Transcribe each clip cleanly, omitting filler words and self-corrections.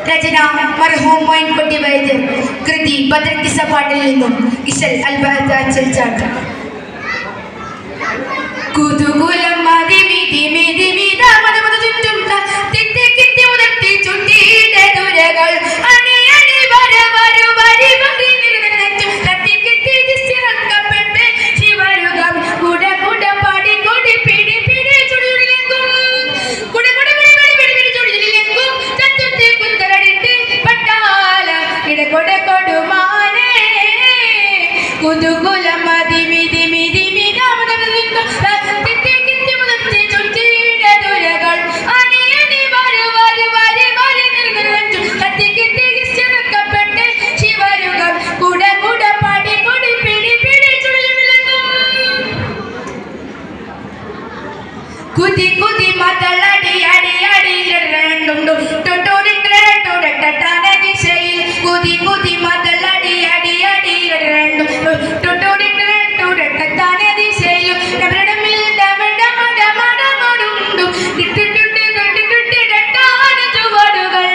രചന മർഹൂം മൊയിൻകുട്ടി വൈദ്യർ. കൃതി ബദർകിസ പാട്ടിൽ നിന്നും ഇശൽ അൽബഹദ ചെൽച്ചാട്ട്. കുതുകുലം മതിമിതി മിതി മിത മതമത ചുറ്റും തിത്തി കിത്തി ഉദർത്തി ചുണ്ടിയുടെ ദുരകൾ അണി അണി വര വരു വരി വരി നിരനിരച്ചു തത്തി കിത്തി ദിസ്സിറക്കപ്പെട്ട് ശിവരുകം കുട കുട പാടി കൊടി പിടി പിടി ചുടിലെങ്കും കുട കുട പിടി പിടി പിടി പിടി ചുടിലെങ്കും തത്തുത്തി കുത്തരടിട്ട് പട്ടാല ഇടകൊട കൊടുമാനേ കുതുകുലം മതിമിതി മിതി മിത മതമത ചുറ്റും കുതി കുതി മതളടി അടി അടി രണ്ടും ടൊട്ടോടിട്ടട്ടാന ദിശയിൽ കുതി കുതി മതളടി അടി അടി രണ്ടും ടൊട്ടോടിട്ടട്ടാന ദിശയിൽ ഡബഡമിൽ ഡബഡമഡമഡമഡും ടിട്ടിട്ടിട്ടിട്ടിട്ടിട്ടിട്ടാന ചുവടുകൾ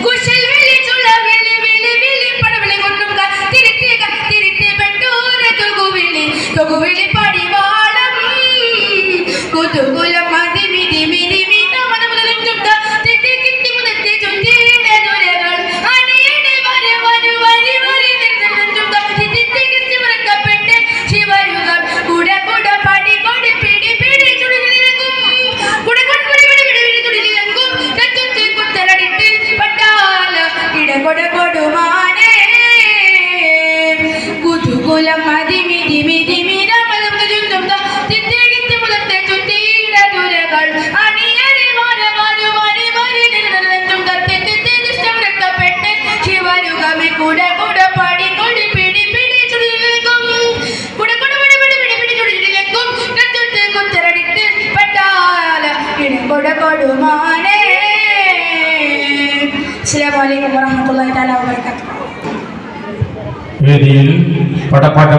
കുശൽ വിളിച്ചുള്ള വിളി വിളി വിളി പടവിളി കൊണ്ടും തിരുത്തി തിരുത്തി പെട്ടൂര തൊകുവിളി തൊകുവിളി പടിവാളം കുതുകുലം മതിമിതി മിതി മിത മതമത ചുറ്റും തിത്തി കിത്തി മുതത്തി ചുണ്ടിയുടെ ദുരകൾ അണി അണി വര വരു വരി വരി നിരനിരച്ചു തിത്തി കിത്തി മുറക്കപ്പെട്ട് ശിവരുകം കുട കുട പടി കൊടി പിടി പിടി ചുടിലെങ്കും കുട കുട പിടി പിടി പിടി പിടി ചുടിലെങ്കും തത്തുത്തി കുത്തരടിട്ട് പട്ടാല ഇടകൊട കൊടുമാനേ കുതുകുലം മതിമിതി മിതി മിത മതമത ചുറ്റും തിത്തി കിത്തി മുതത്തി ചുണ്ടിയുടെ ദുരകൾ അണി അണി വര വരു വരി വരി നിരനിരച്ചു തത്തി കിത്തി ദിസ്സിറക്കപ്പെട്ട് ശിവരുകമേ കുട കുട പാടി കൊടി പിടി പിടി ചുടിലെങ്കും കുട കുട പിടി പിടി പിടി പിടി ചുടിലെങ്കും തത്തുത്തി കുത്തരടിട്ട് പട്ടാല ഇടകൊട കൊടുമാനേ. അസ്സലാമു അലൈക്കും വറഹ്മത്തുള്ളാഹി തആല വബറകാതുഹു. വേദിയിൽ പടപ്പാട്ട